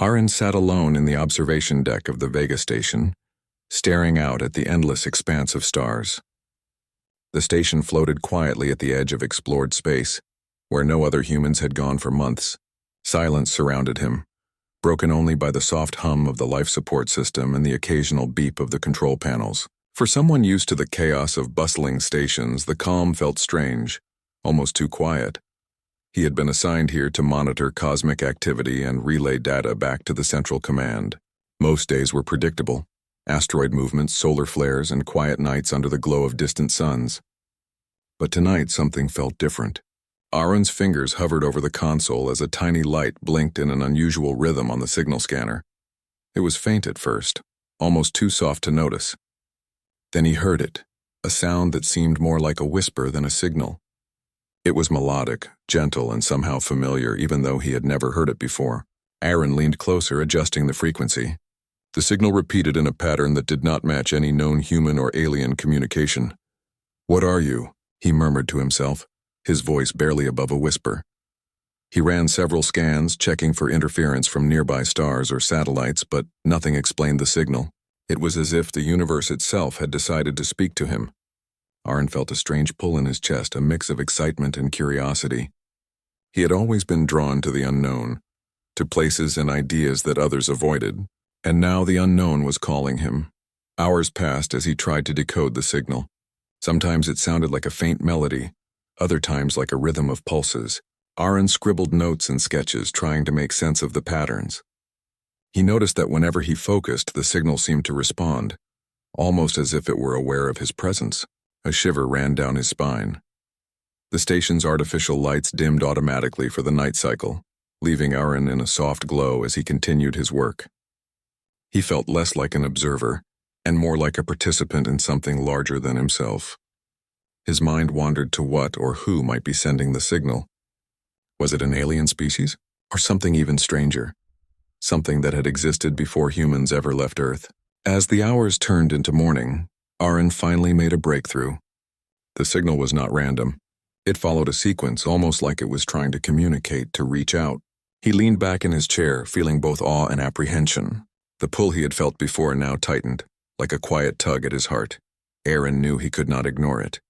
Aaron sat alone in the observation deck of the Vega station, staring out at the endless expanse of stars. The station floated quietly at the edge of explored space, where no other humans had gone for months. Silence surrounded him, broken only by the soft hum of the life support system and the occasional beep of the control panels. For someone used to the chaos of bustling stations, the calm felt strange, almost too quiet. He had been assigned here to monitor cosmic activity and relay data back to the central command. Most days were predictable: asteroid movements, solar flares, and quiet nights under the glow of distant suns. But tonight something felt different. Aaron's fingers hovered over the console as a tiny light blinked in an unusual rhythm on the signal scanner. It was faint at first, almost too soft to notice. Then he heard it, a sound that seemed more like a whisper than a signal. It was melodic, gentle, and somehow familiar, even though he had never heard it before. Aaron leaned closer, adjusting the frequency. The signal repeated in a pattern that did not match any known human or alien communication. "What are you?" he murmured to himself, his voice barely above a whisper. He ran several scans, checking for interference from nearby stars or satellites, but nothing explained the signal. It was as if the universe itself had decided to speak to him. Aaron felt a strange pull in his chest, a mix of excitement and curiosity. He had always been drawn to the unknown, to places and ideas that others avoided, and now the unknown was calling him. Hours passed as he tried to decode the signal. Sometimes it sounded like a faint melody, other times like a rhythm of pulses. Aaron scribbled notes and sketches, trying to make sense of the patterns. He noticed that whenever he focused, the signal seemed to respond, almost as if it were aware of his presence. A shiver ran down his spine. The station's artificial lights dimmed automatically for the night cycle, leaving Aaron in a soft glow as he continued his work. He felt less like an observer, and more like a participant in something larger than himself. His mind wandered to what or who might be sending the signal. Was it an alien species, or something even stranger? Something that had existed before humans ever left Earth. As the hours turned into morning, Aaron finally made a breakthrough. The signal was not random. It followed a sequence, almost like it was trying to communicate, to reach out. He leaned back in his chair, feeling both awe and apprehension. The pull he had felt before now tightened, like a quiet tug at his heart. Aaron knew he could not ignore it.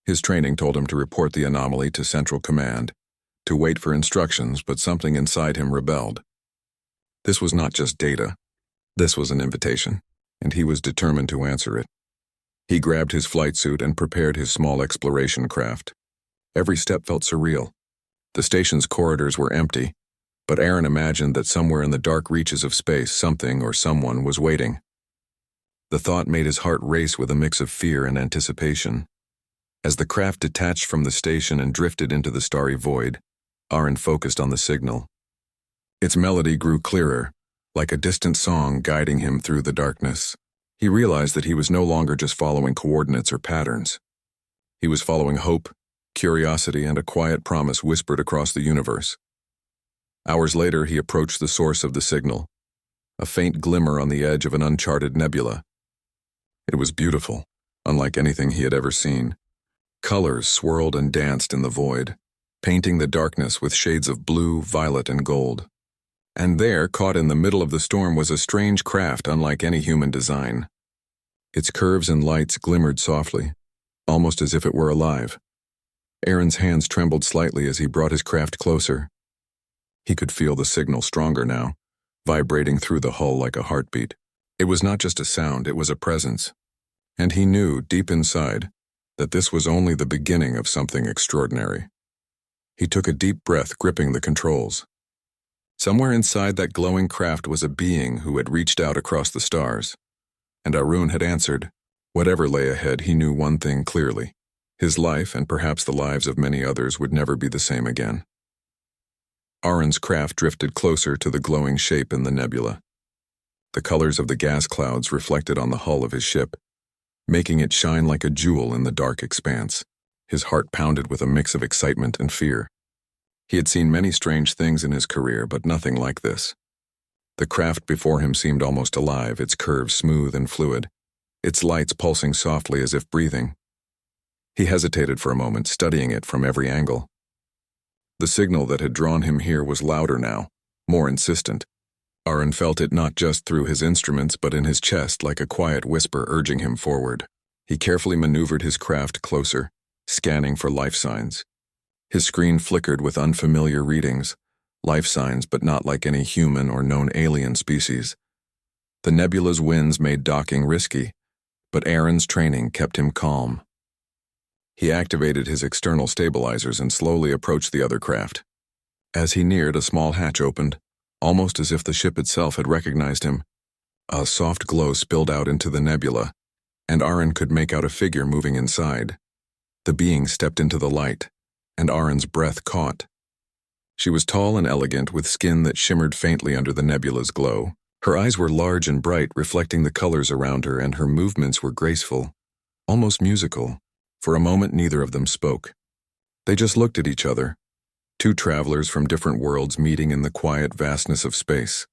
His training told him to report the anomaly to Central Command, to wait for instructions, but something inside him rebelled. This was not just data. This was an invitation, and he was determined to answer it. He grabbed his flight suit and prepared his small exploration craft. Every step felt surreal. The station's corridors were empty, but Aaron imagined that somewhere in the dark reaches of space, something or someone was waiting. The thought made his heart race with a mix of fear and anticipation. As the craft detached from the station and drifted into the starry void, Aaron focused on the signal. Its melody grew clearer, like a distant song guiding him through the darkness. He realized that he was no longer just following coordinates or patterns. He was following hope, curiosity, and a quiet promise whispered across the universe. Hours later, he approached the source of the signal, a faint glimmer on the edge of an uncharted nebula. It was beautiful, unlike anything he had ever seen. Colors swirled and danced in the void, painting the darkness with shades of blue, violet, and gold. And there, caught in the middle of the storm, was a strange craft unlike any human design. Its curves and lights glimmered softly, almost as if it were alive. Aaron's hands trembled slightly as he brought his craft closer. He could feel the signal stronger now, vibrating through the hull like a heartbeat. It was not just a sound, it was a presence. And he knew, deep inside, that this was only the beginning of something extraordinary. He took a deep breath, gripping the controls. Somewhere inside that glowing craft was a being who had reached out across the stars. And Aaron had answered. Whatever lay ahead, he knew one thing clearly. His life, and perhaps the lives of many others, would never be the same again. Aaron's craft drifted closer to the glowing shape in the nebula. The colors of the gas clouds reflected on the hull of his ship, making it shine like a jewel in the dark expanse. His heart pounded with a mix of excitement and fear. He had seen many strange things in his career, but nothing like this. The craft before him seemed almost alive, its curves smooth and fluid, its lights pulsing softly as if breathing. He hesitated for a moment, studying it from every angle. The signal that had drawn him here was louder now, more insistent, Aaron felt it not just through his instruments but in his chest, like a quiet whisper urging him forward. He carefully maneuvered his craft closer, scanning for life signs. His screen flickered with unfamiliar readings, life signs but not like any human or known alien species. The nebula's winds made docking risky, but Aaron's training kept him calm. He activated his external stabilizers and slowly approached the other craft. As he neared, a small hatch opened, almost as if the ship itself had recognized him. A soft glow spilled out into the nebula, and Aaron could make out a figure moving inside. The being stepped into the light, and Aaron's breath caught. She was tall and elegant, with skin that shimmered faintly under the nebula's glow. Her eyes were large and bright, reflecting the colors around her, and her movements were graceful, almost musical. For a moment, neither of them spoke. They just looked at each other, two travelers from different worlds meeting in the quiet vastness of space.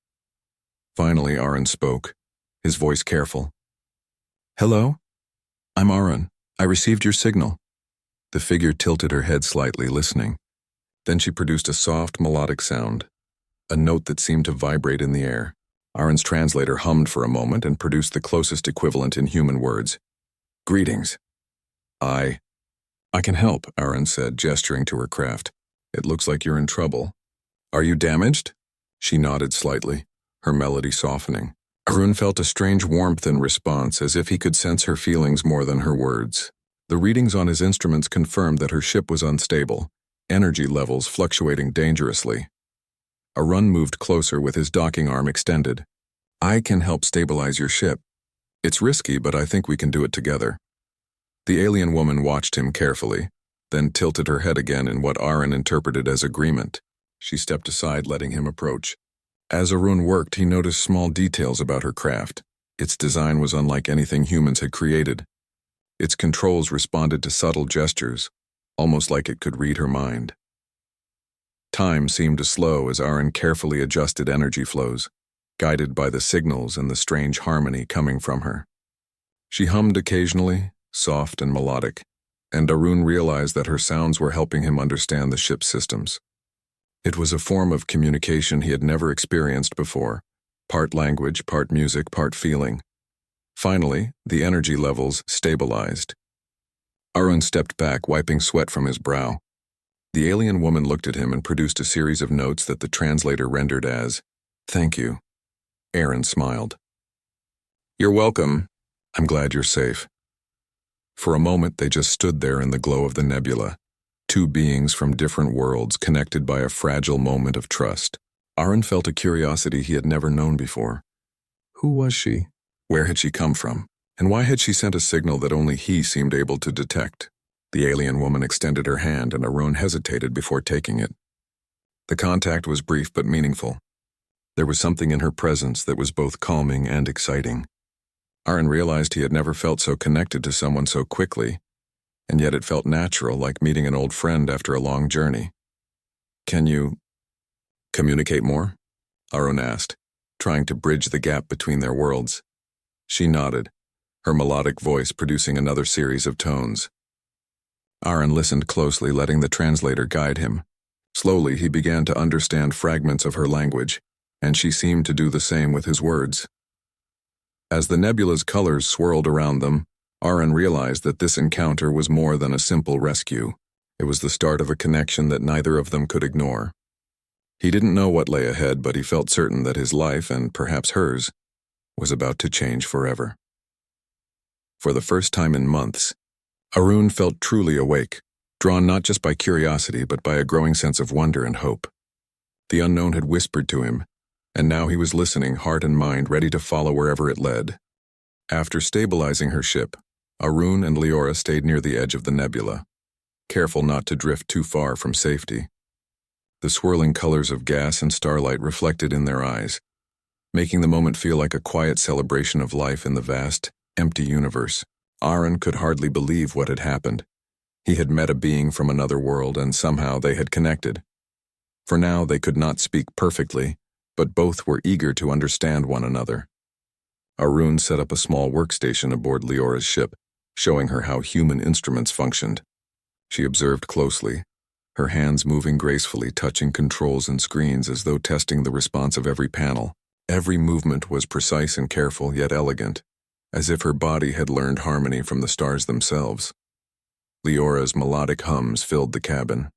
Finally, Aaron spoke, his voice careful. "Hello? I'm Aaron. I received your signal." The figure tilted her head slightly, listening. Then she produced a soft, melodic sound, a note that seemed to vibrate in the air. Aaron's translator hummed for a moment and produced the closest equivalent in human words. "Greetings." I can help," Aaron said, gesturing to her craft. "It looks like you're in trouble." "Are you damaged?" She nodded slightly, her melody softening. Aaron felt a strange warmth in response, as if he could sense her feelings more than her words. The readings on his instruments confirmed that her ship was unstable, energy levels fluctuating dangerously. Aaron moved closer with his docking arm extended. "I can help stabilize your ship. It's risky, but I think we can do it together." The alien woman watched him carefully, then tilted her head again in what Aaron interpreted as agreement. She stepped aside, letting him approach. As Aaron worked, he noticed small details about her craft. Its design was unlike anything humans had created. Its controls responded to subtle gestures, almost like it could read her mind. Time seemed to slow as Aaron carefully adjusted energy flows, guided by the signals and the strange harmony coming from her. She hummed occasionally, soft and melodic, and Aaron realized that her sounds were helping him understand the ship's systems. It was a form of communication he had never experienced before, part language, part music, part feeling. Finally, the energy levels stabilized. Aaron stepped back, wiping sweat from his brow. The alien woman looked at him and produced a series of notes that the translator rendered as, "Thank you." Aaron smiled. "You're welcome. I'm glad you're safe." For a moment, they just stood there in the glow of the nebula, two beings from different worlds connected by a fragile moment of trust. Aaron felt a curiosity he had never known before. Who was she? Where had she come from? And why had she sent a signal that only he seemed able to detect? The alien woman extended her hand, and Aaron hesitated before taking it. The contact was brief but meaningful. There was something in her presence that was both calming and exciting. Aaron realized he had never felt so connected to someone so quickly, and yet it felt natural, like meeting an old friend after a long journey. "Can you communicate more?" Aaron asked, trying to bridge the gap between their worlds. She nodded, her melodic voice producing another series of tones. Aaron listened closely, letting the translator guide him. Slowly, he began to understand fragments of her language, and she seemed to do the same with his words. As the nebula's colors swirled around them, Aaron realized that this encounter was more than a simple rescue. It was the start of a connection that neither of them could ignore. He didn't know what lay ahead, but he felt certain that his life, and perhaps hers, was about to change forever. For the first time in months, Aaron felt truly awake, drawn not just by curiosity but by a growing sense of wonder and hope. The unknown had whispered to him, and now he was listening, heart and mind ready to follow wherever it led. After stabilizing her ship, Aaron and Leora stayed near the edge of the nebula, careful not to drift too far from safety. The swirling colors of gas and starlight reflected in their eyes, making the moment feel like a quiet celebration of life in the vast, empty universe. Aaron could hardly believe what had happened. He had met a being from another world, and somehow they had connected. For now, they could not speak perfectly, but both were eager to understand one another. Aaron set up a small workstation aboard Leora's ship, showing her how human instruments functioned. She observed closely, her hands moving gracefully, touching controls and screens as though testing the response of every panel. Every movement was precise and careful, yet elegant, as if her body had learned harmony from the stars themselves. Leora's melodic hums filled the cabin.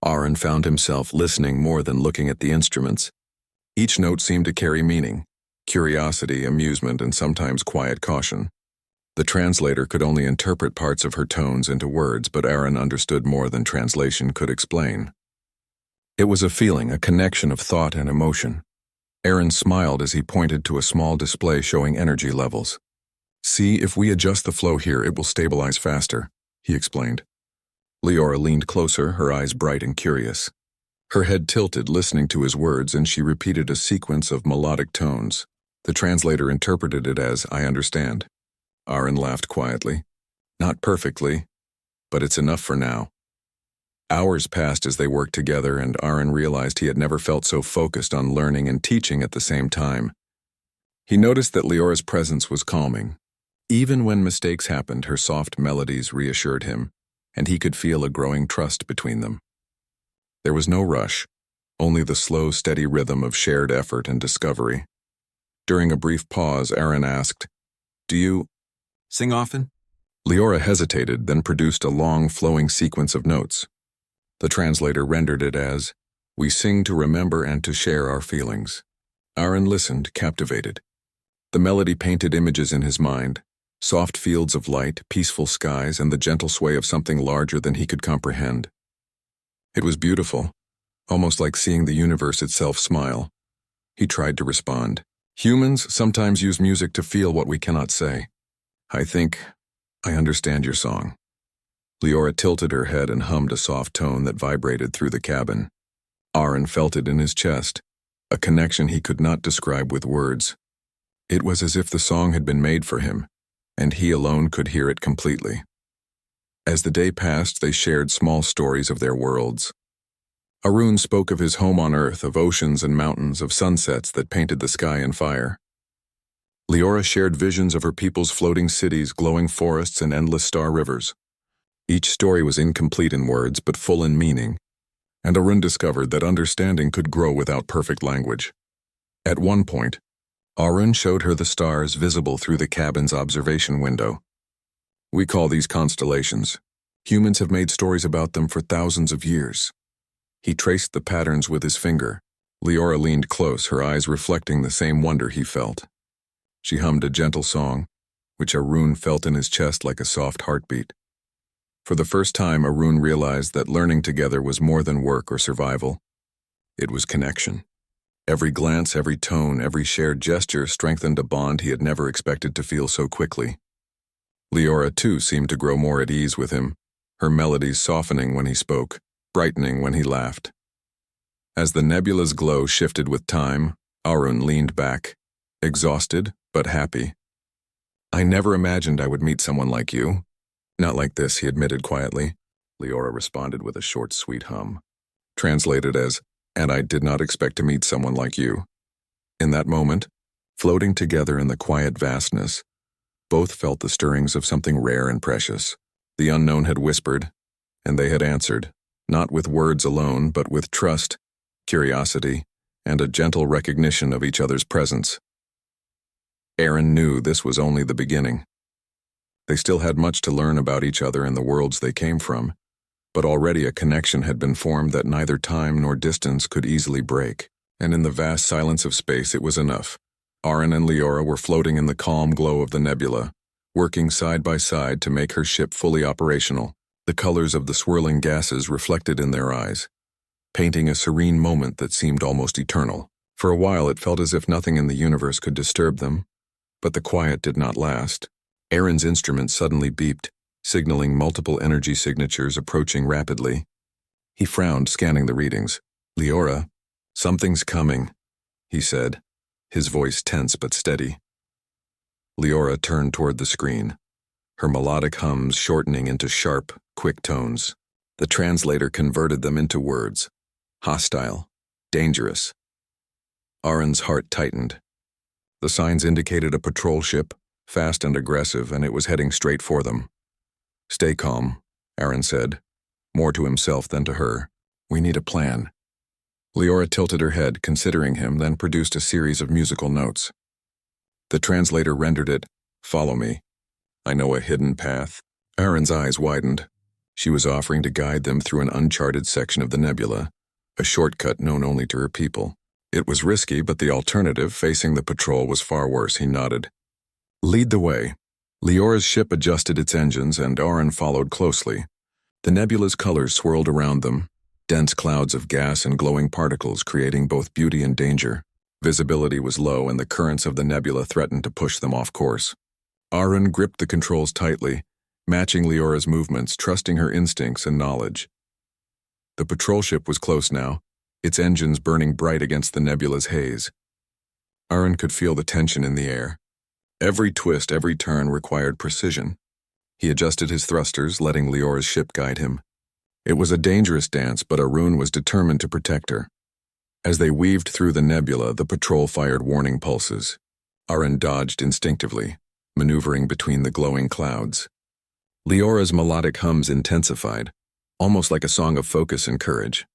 Aaron found himself listening more than looking at the instruments. Each note seemed to carry meaning, curiosity, amusement, and sometimes quiet caution. The translator could only interpret parts of her tones into words, but Aaron understood more than translation could explain. It was a feeling, a connection of thought and emotion. Aaron smiled as he pointed to a small display showing energy levels. "See, if we adjust the flow here, it will stabilize faster," he explained. Leora leaned closer, her eyes bright and curious. Her head tilted, listening to his words, and she repeated a sequence of melodic tones. The translator interpreted it as, "I understand." Aaron laughed quietly. "Not perfectly, but it's enough for now." Hours passed as they worked together, and Aaron realized he had never felt so focused on learning and teaching at the same time. He noticed that Leora's presence was calming. Even when mistakes happened, her soft melodies reassured him, and he could feel a growing trust between them. There was no rush, only the slow, steady rhythm of shared effort and discovery. During a brief pause, Aaron asked, "Do you sing often?" Leora hesitated, then produced a long, flowing sequence of notes. The translator rendered it as, "We sing to remember and to share our feelings." Aaron listened, captivated. The melody painted images in his mind, soft fields of light, peaceful skies, and the gentle sway of something larger than he could comprehend. It was beautiful, almost like seeing the universe itself smile. He tried to respond. "Humans sometimes use music to feel what we cannot say. I think I understand your song." Leora tilted her head and hummed a soft tone that vibrated through the cabin. Aaron felt it in his chest, a connection he could not describe with words. It was as if the song had been made for him, and he alone could hear it completely. As the day passed, they shared small stories of their worlds. Arun spoke of his home on Earth, of oceans and mountains, of sunsets that painted the sky in fire. Leora shared visions of her people's floating cities, glowing forests, and endless star rivers. Each story was incomplete in words, but full in meaning, and Arun discovered that understanding could grow without perfect language. At one point, Arun showed her the stars visible through the cabin's observation window. "We call these constellations. Humans have made stories about them for thousands of years." He traced the patterns with his finger. Leora leaned close, her eyes reflecting the same wonder he felt. She hummed a gentle song, which Arun felt in his chest like a soft heartbeat. For the first time, Arun realized that learning together was more than work or survival. It was connection. Every glance, every tone, every shared gesture strengthened a bond he had never expected to feel so quickly. Leora, too, seemed to grow more at ease with him, her melodies softening when he spoke, brightening when he laughed. As the nebula's glow shifted with time, Arun leaned back, exhausted but happy. "I never imagined I would meet someone like you." "Not like this," he admitted quietly. Leora responded with a short, sweet hum, translated as, "And I did not expect to meet someone like you." In that moment, floating together in the quiet vastness, both felt the stirrings of something rare and precious. The unknown had whispered, and they had answered, not with words alone, but with trust, curiosity, and a gentle recognition of each other's presence. Aaron knew this was only the beginning. They still had much to learn about each other and the worlds they came from, but already a connection had been formed that neither time nor distance could easily break, and in the vast silence of space it was enough. Aaron and Leora were floating in the calm glow of the nebula, working side by side to make her ship fully operational, the colors of the swirling gases reflected in their eyes, painting a serene moment that seemed almost eternal. For a while it felt as if nothing in the universe could disturb them, but the quiet did not last. Aaron's instrument suddenly beeped, signaling multiple energy signatures approaching rapidly. He frowned, scanning the readings. "Leora, something's coming," he said, his voice tense but steady. Leora turned toward the screen, her melodic hums shortening into sharp, quick tones. The translator converted them into words. Hostile, dangerous. Aaron's heart tightened. The signs indicated a patrol ship, fast and aggressive, and it was heading straight for them. "Stay calm," Aaron said, more to himself than to her. "We need a plan." Leora tilted her head, considering him, then produced a series of musical notes. The translator rendered it, "Follow me. I know a hidden path." Aaron's eyes widened. She was offering to guide them through an uncharted section of the nebula, a shortcut known only to her people. It was risky, but the alternative, facing the patrol, was far worse. He nodded. "Lead the way." Leora's ship adjusted its engines, and Aaron followed closely. The nebula's colors swirled around them, dense clouds of gas and glowing particles creating both beauty and danger. Visibility was low, and the currents of the nebula threatened to push them off course. Aaron gripped the controls tightly, matching Leora's movements, trusting her instincts and knowledge. The patrol ship was close now, its engines burning bright against the nebula's haze. Aaron could feel the tension in the air. Every twist, every turn required precision. He adjusted his thrusters, letting Leora's ship guide him. It was a dangerous dance, but Aaron was determined to protect her. As they weaved through the nebula, the patrol fired warning pulses. Aaron dodged instinctively, maneuvering between the glowing clouds. Leora's melodic hums intensified, almost like a song of focus and courage.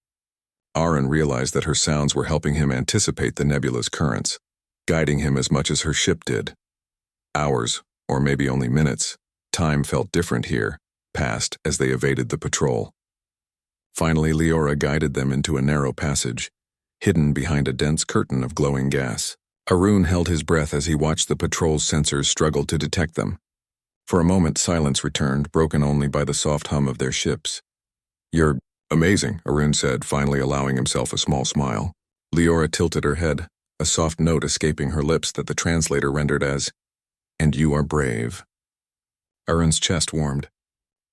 Aaron realized that her sounds were helping him anticipate the nebula's currents, guiding him as much as her ship did. Hours, or maybe only minutes, time felt different here, passed as they evaded the patrol. Finally, Leora guided them into a narrow passage, hidden behind a dense curtain of glowing gas. Aaron held his breath as he watched the patrol's sensors struggle to detect them. For a moment, silence returned, broken only by the soft hum of their ships. "You're amazing," Aaron said, finally allowing himself a small smile. Leora tilted her head, a soft note escaping her lips that the translator rendered as, "And you are brave." Aaron's chest warmed.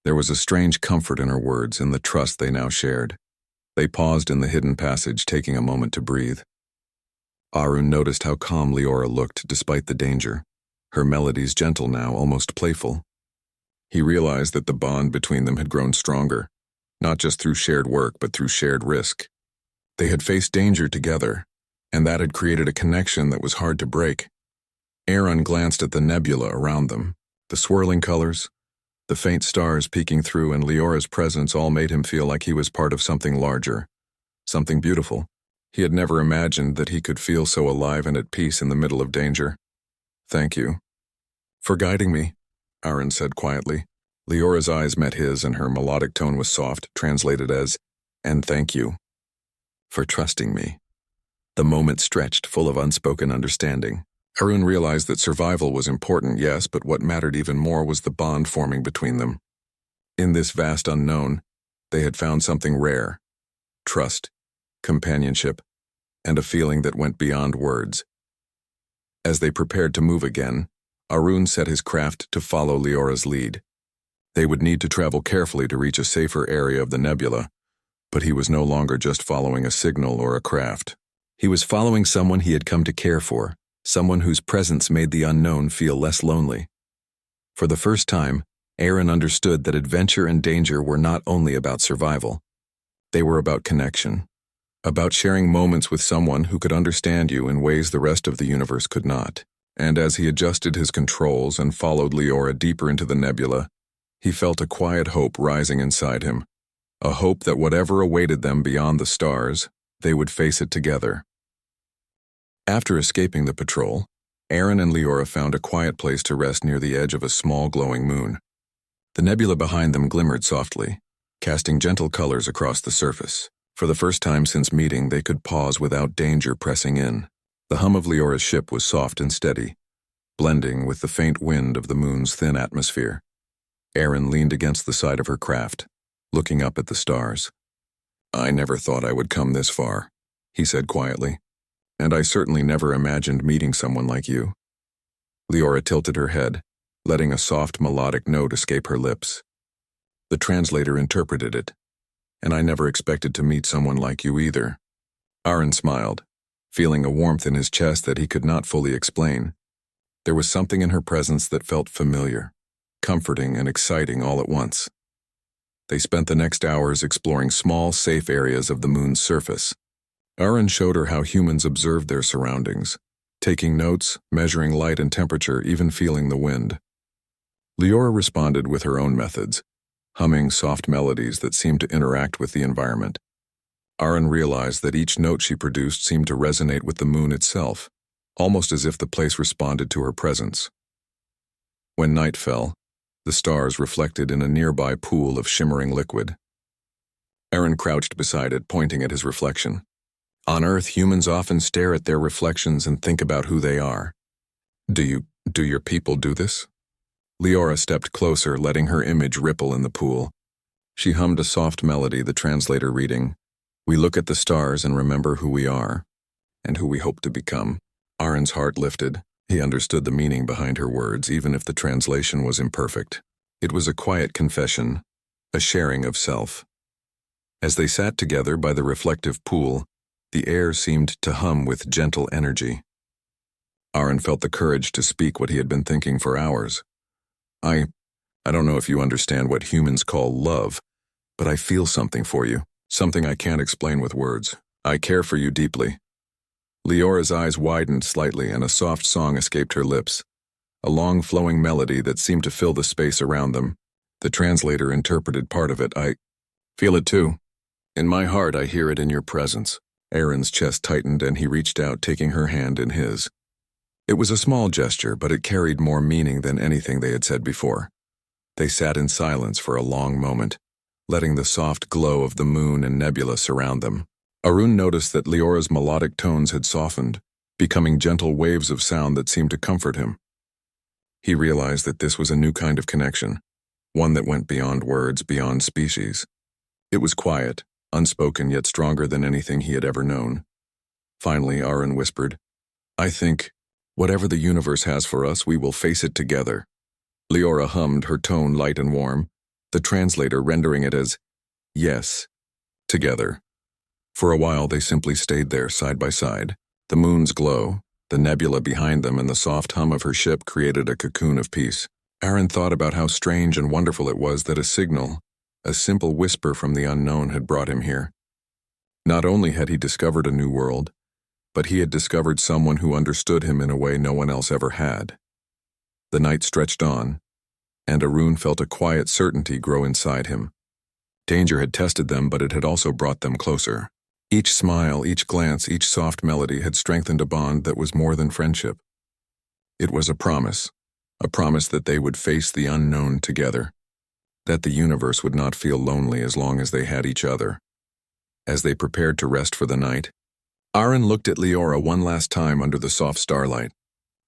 There was a strange comfort in her words and the trust they now shared. They paused in the hidden passage, taking a moment to breathe. Aaron noticed how calm Leora looked despite the danger, her melodies gentle now, almost playful. He realized that the bond between them had grown stronger, not just through shared work, but through shared risk. They had faced danger together, and that had created a connection that was hard to break. Aaron glanced at the nebula around them, the swirling colors, the faint stars peeking through, and Leora's presence all made him feel like he was part of something larger, something beautiful. He had never imagined that he could feel so alive and at peace in the middle of danger. "Thank you for guiding me," Aaron said quietly. Leora's eyes met his, and her melodic tone was soft, translated as, "And thank you for trusting me." The moment stretched, full of unspoken understanding. Aaron realized that survival was important, yes, but what mattered even more was the bond forming between them. In this vast unknown, they had found something rare: trust, companionship, and a feeling that went beyond words. As they prepared to move again, Aaron set his craft to follow Leora's lead. They would need to travel carefully to reach a safer area of the nebula, but he was no longer just following a signal or a craft. He was following someone he had come to care for, someone whose presence made the unknown feel less lonely. For the first time, Aaron understood that adventure and danger were not only about survival. They were about connection, about sharing moments with someone who could understand you in ways the rest of the universe could not. And as he adjusted his controls and followed Leora deeper into the nebula, he felt a quiet hope rising inside him, a hope that whatever awaited them beyond the stars, they would face it together. After escaping the patrol, Aaron and Leora found a quiet place to rest near the edge of a small glowing moon. The nebula behind them glimmered softly, casting gentle colors across the surface. For the first time since meeting, they could pause without danger pressing in. The hum of Leora's ship was soft and steady, blending with the faint wind of the moon's thin atmosphere. Aaron leaned against the side of her craft, looking up at the stars. "I never thought I would come this far," he said quietly. "And I certainly never imagined meeting someone like you." Leora tilted her head, letting a soft melodic note escape her lips. The translator interpreted it. "And I never expected to meet someone like you either." Aaron smiled, feeling a warmth in his chest that he could not fully explain. There was something in her presence that felt familiar, comforting and exciting all at once. They spent the next hours exploring small, safe areas of the moon's surface. Aaron showed her how humans observed their surroundings, taking notes, measuring light and temperature, even feeling the wind. Leora responded with her own methods, humming soft melodies that seemed to interact with the environment. Aaron realized that each note she produced seemed to resonate with the moon itself, almost as if the place responded to her presence. When night fell, the stars reflected in a nearby pool of shimmering liquid. Aaron crouched beside it, pointing at his reflection. On Earth, humans often stare at their reflections and think about who they are. Do your people do this? Leora stepped closer, letting her image ripple in the pool. She hummed a soft melody, the translator reading, "We look at the stars and remember who we are, and who we hope to become." Aaron's heart lifted. He understood the meaning behind her words, even if the translation was imperfect. It was a quiet confession, a sharing of self. As they sat together by the reflective pool, the air seemed to hum with gentle energy. Aaron felt the courage to speak what he had been thinking for hours. I don't know if you understand what humans call love, but I feel something for you, something I can't explain with words. I care for you deeply. Leora's eyes widened slightly and a soft song escaped her lips, a long flowing melody that seemed to fill the space around them. The translator interpreted part of it. I feel it too. In my heart, I hear it in your presence. Aaron's chest tightened and he reached out, taking her hand in his. It was a small gesture, but it carried more meaning than anything they had said before. They sat in silence for a long moment, letting the soft glow of the moon and nebula surround them. Arun noticed that Leora's melodic tones had softened, becoming gentle waves of sound that seemed to comfort him. He realized that this was a new kind of connection, one that went beyond words, beyond species. It was quiet, unspoken, yet stronger than anything he had ever known. Finally, Arun whispered, "I think, whatever the universe has for us, we will face it together." Leora hummed, her tone light and warm, the translator rendering it as, "Yes, together." For a while, they simply stayed there, side by side. The moon's glow, the nebula behind them, and the soft hum of her ship created a cocoon of peace. Aaron thought about how strange and wonderful it was that a signal, a simple whisper from the unknown, had brought him here. Not only had he discovered a new world, but he had discovered someone who understood him in a way no one else ever had. The night stretched on, and Arun felt a quiet certainty grow inside him. Danger had tested them, but it had also brought them closer. Each smile, each glance, each soft melody had strengthened a bond that was more than friendship. It was a promise that they would face the unknown together, that the universe would not feel lonely as long as they had each other. As they prepared to rest for the night, Aaron looked at Leora one last time under the soft starlight.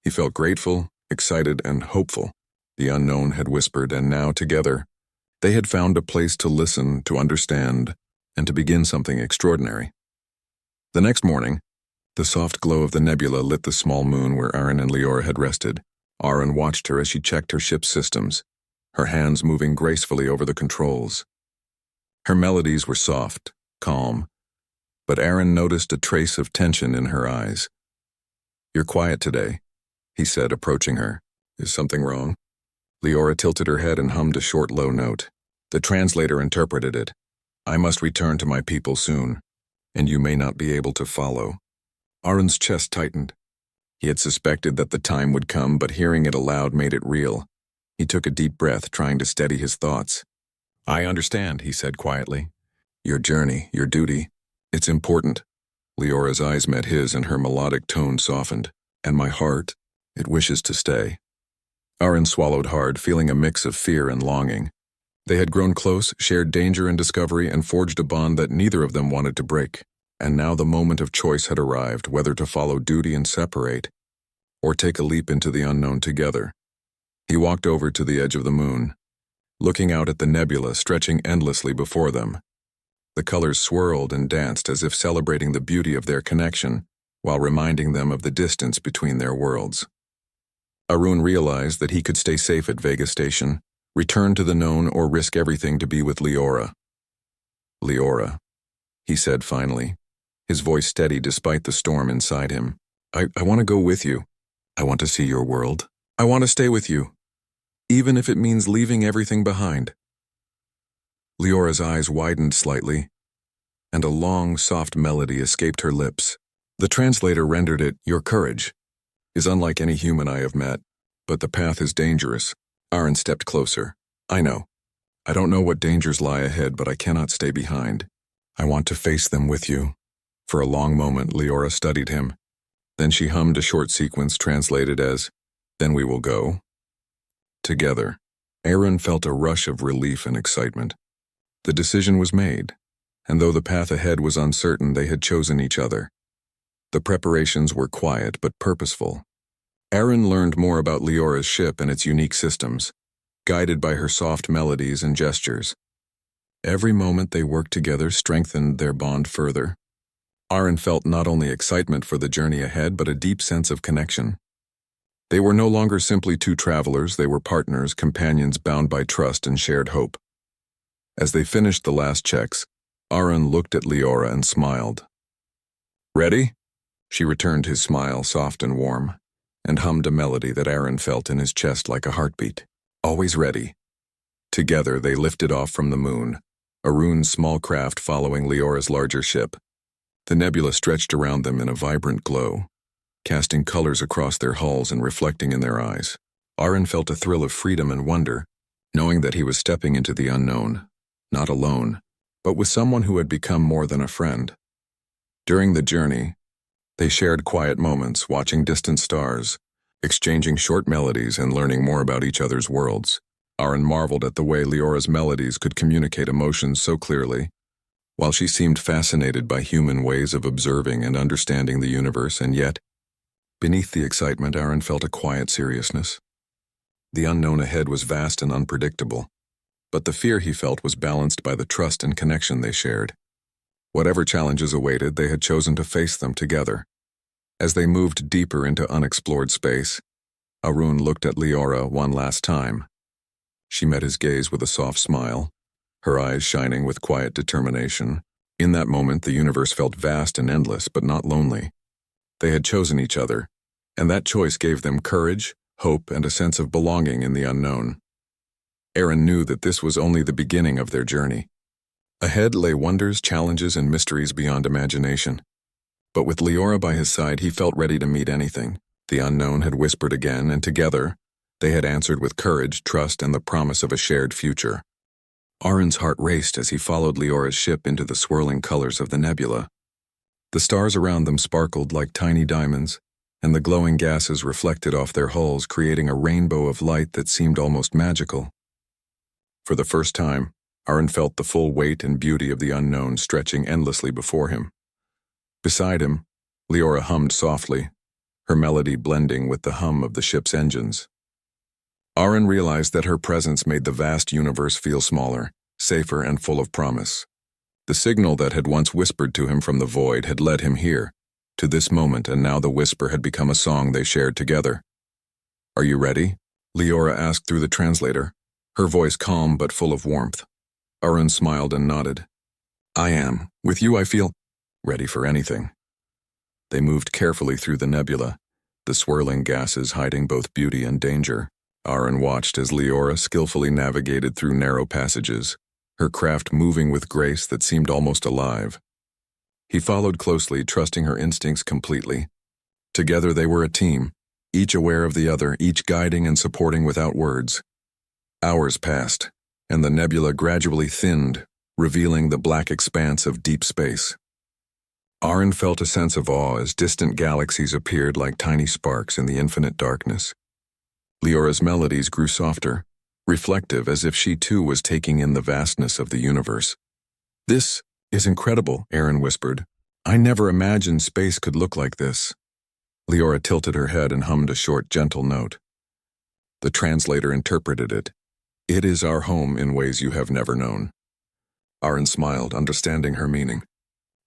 He felt grateful, excited, and hopeful. The unknown had whispered, and now, together, they had found a place to listen, to understand, and to begin something extraordinary. The next morning, the soft glow of the nebula lit the small moon where Aaron and Leora had rested. Aaron watched her as she checked her ship's systems, her hands moving gracefully over the controls. Her melodies were soft, calm, but Aaron noticed a trace of tension in her eyes. "You're quiet today," he said, approaching her. "Is something wrong?" Leora tilted her head and hummed a short, low note. The translator interpreted it. "I must return to my people soon, and you may not be able to follow." Aaron's chest tightened. He had suspected that the time would come, but hearing it aloud made it real. He took a deep breath, trying to steady his thoughts. "I understand," he said quietly. "Your journey, your duty. It's important." Leora's eyes met his and her melodic tone softened. "And my heart, it wishes to stay." Aaron swallowed hard, feeling a mix of fear and longing. They had grown close, shared danger and discovery, and forged a bond that neither of them wanted to break. And now the moment of choice had arrived, whether to follow duty and separate, or take a leap into the unknown together. He walked over to the edge of the moon, looking out at the nebula stretching endlessly before them. The colors swirled and danced as if celebrating the beauty of their connection, while reminding them of the distance between their worlds. Arun realized that he could stay safe at Vega Station, return to the known, or risk everything to be with Leora. "Leora," he said finally, his voice steady despite the storm inside him. I want to go with you. I want to see your world. I want to stay with you, even if it means leaving everything behind." Leora's eyes widened slightly, and a long, soft melody escaped her lips. The translator rendered it, "Your courage is unlike any human I have met, but the path is dangerous." Aaron stepped closer. "I know. I don't know what dangers lie ahead, but I cannot stay behind. I want to face them with you. For a long moment, Leora studied him. Then she hummed a short sequence translated as, "Then we will go." Together, Aaron felt a rush of relief and excitement. The decision was made, and though the path ahead was uncertain, they had chosen each other. The preparations were quiet but purposeful. Aaron learned more about Leora's ship and its unique systems, guided by her soft melodies and gestures. Every moment they worked together strengthened their bond further. Aaron felt not only excitement for the journey ahead, but a deep sense of connection. They were no longer simply two travelers, they were partners, companions bound by trust and shared hope. As they finished the last checks, Aaron looked at Leora and smiled. "Ready?" She returned his smile, soft and warm, and hummed a melody that Aaron felt in his chest like a heartbeat. "Always ready." Together they lifted off from the moon, Arun's small craft following Leora's larger ship. The nebula stretched around them in a vibrant glow, casting colors across their hulls and reflecting in their eyes. Aaron felt a thrill of freedom and wonder, knowing that he was stepping into the unknown, not alone, but with someone who had become more than a friend. During the journey, they shared quiet moments, watching distant stars, exchanging short melodies and learning more about each other's worlds. Aaron marveled at the way Leora's melodies could communicate emotions so clearly, while she seemed fascinated by human ways of observing and understanding the universe, and yet, beneath the excitement, Aaron felt a quiet seriousness. The unknown ahead was vast and unpredictable, but the fear he felt was balanced by the trust and connection they shared. Whatever challenges awaited, they had chosen to face them together. As they moved deeper into unexplored space, Arun looked at Leora one last time. She met his gaze with a soft smile, her eyes shining with quiet determination. In that moment, the universe felt vast and endless, but not lonely. They had chosen each other, and that choice gave them courage, hope, and a sense of belonging in the unknown. Aaron knew that this was only the beginning of their journey. Ahead lay wonders, challenges, and mysteries beyond imagination. But with Leora by his side, he felt ready to meet anything. The unknown had whispered again, and together, they had answered with courage, trust, and the promise of a shared future. Aaron's heart raced as he followed Leora's ship into the swirling colors of the nebula. The stars around them sparkled like tiny diamonds, and the glowing gases reflected off their hulls, creating a rainbow of light that seemed almost magical. For the first time, Aaron felt the full weight and beauty of the unknown stretching endlessly before him. Beside him, Leora hummed softly, her melody blending with the hum of the ship's engines. Aaron realized that her presence made the vast universe feel smaller, safer, and full of promise. The signal that had once whispered to him from the void had led him here, to this moment, and now the whisper had become a song they shared together. "Are you ready?" Leora asked through the translator, her voice calm but full of warmth. Aaron smiled and nodded. "I am. With you I feel ready for anything." They moved carefully through the nebula, the swirling gases hiding both beauty and danger. Aaron watched as Leora skillfully navigated through narrow passages, her craft moving with grace that seemed almost alive. He followed closely, trusting her instincts completely. Together they were a team, each aware of the other, each guiding and supporting without words. Hours passed, and the nebula gradually thinned, revealing the black expanse of deep space. Aaron felt a sense of awe as distant galaxies appeared like tiny sparks in the infinite darkness. Leora's melodies grew softer, reflective, as if she too was taking in the vastness of the universe. "This is incredible," Aaron whispered. "I never imagined space could look like this." Leora tilted her head and hummed a short, gentle note. The translator interpreted it. "It is our home in ways you have never known." Aaron smiled, understanding her meaning.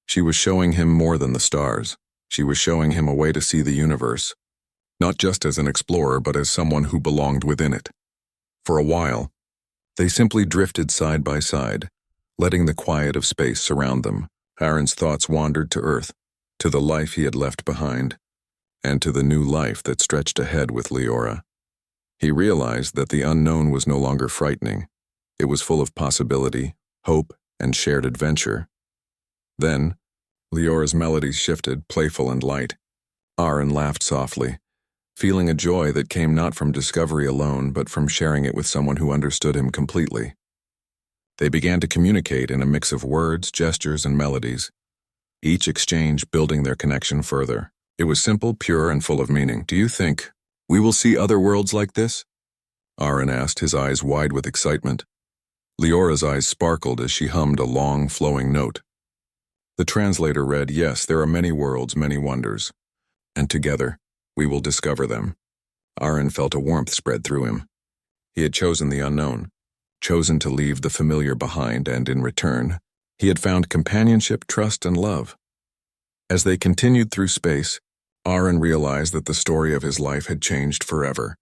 She was showing him more than the stars. She was showing him a way to see the universe, not just as an explorer, but as someone who belonged within it. For a while, they simply drifted side by side, letting the quiet of space surround them. Aaron's thoughts wandered to Earth, to the life he had left behind, and to the new life that stretched ahead with Leora. He realized that the unknown was no longer frightening. It was full of possibility, hope, and shared adventure. Then, Leora's melodies shifted, playful and light. Aaron laughed softly, feeling a joy that came not from discovery alone, but from sharing it with someone who understood him completely. They began to communicate in a mix of words, gestures, and melodies, each exchange building their connection further. It was simple, pure, and full of meaning. "Do you think we will see other worlds like this?" Aaron asked, his eyes wide with excitement. Leora's eyes sparkled as she hummed a long, flowing note. The translator read, "Yes, there are many worlds, many wonders, and together we will discover them." Aaron felt a warmth spread through him. He had chosen the unknown, chosen to leave the familiar behind, and in return, he had found companionship, trust, and love. As they continued through space, Aaron realized that the story of his life had changed forever.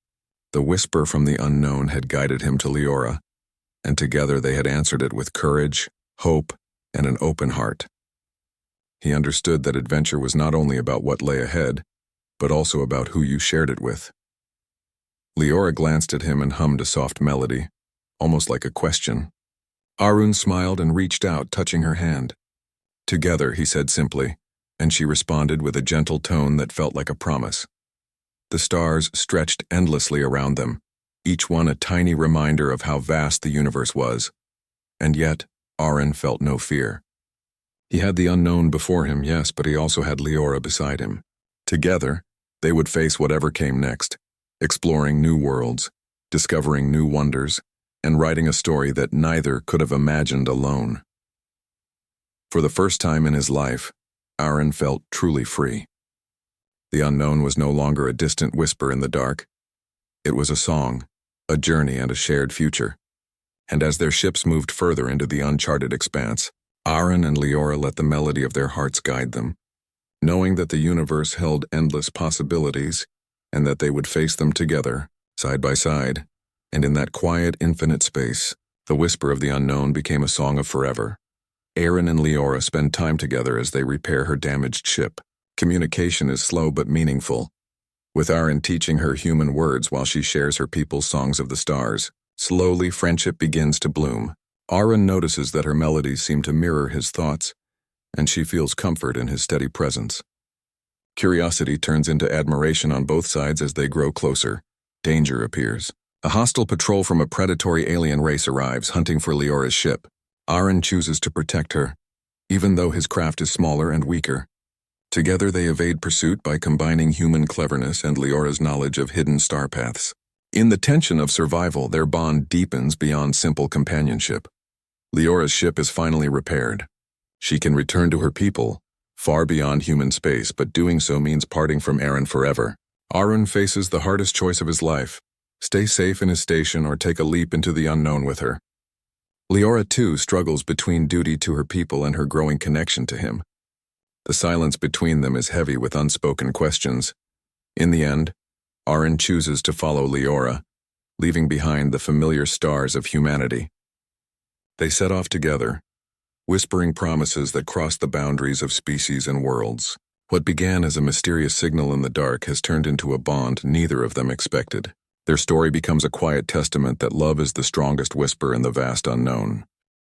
The whisper from the unknown had guided him to Leora, and together they had answered it with courage, hope, and an open heart. He understood that adventure was not only about what lay ahead, but also about who you shared it with. Leora glanced at him and hummed a soft melody, almost like a question. Aaron smiled and reached out, touching her hand. "Together," he said simply, and she responded with a gentle tone that felt like a promise. The stars stretched endlessly around them, each one a tiny reminder of how vast the universe was. And yet, Aaron felt no fear. He had the unknown before him, yes, but he also had Leora beside him. Together, they would face whatever came next, exploring new worlds, discovering new wonders, and writing a story that neither could have imagined alone. For the first time in his life, Aaron felt truly free. The unknown was no longer a distant whisper in the dark. It was a song, a journey, and a shared future. And as their ships moved further into the uncharted expanse, Aaron and Leora let the melody of their hearts guide them, knowing that the universe held endless possibilities and that they would face them together, side by side. And in that quiet, infinite space, the whisper of the unknown became a song of forever. Aaron and Leora spend time together as they repair her damaged ship. Communication is slow but meaningful, with Aaron teaching her human words while she shares her people's songs of the stars. Slowly, friendship begins to bloom. Aaron notices that her melodies seem to mirror his thoughts, and she feels comfort in his steady presence. Curiosity turns into admiration on both sides as they grow closer. Danger appears. A hostile patrol from a predatory alien race arrives, hunting for Leora's ship. Aaron chooses to protect her, even though his craft is smaller and weaker. Together they evade pursuit by combining human cleverness and Leora's knowledge of hidden star paths. In the tension of survival, their bond deepens beyond simple companionship. Leora's ship is finally repaired. She can return to her people, far beyond human space, but doing so means parting from Aaron forever. Aaron faces the hardest choice of his life: stay safe in his station or take a leap into the unknown with her. Leora, too, struggles between duty to her people and her growing connection to him. The silence between them is heavy with unspoken questions. In the end, Aaron chooses to follow Leora, leaving behind the familiar stars of humanity. They set off together, whispering promises that cross the boundaries of species and worlds. What began as a mysterious signal in the dark has turned into a bond neither of them expected. Their story becomes a quiet testament that love is the strongest whisper in the vast unknown.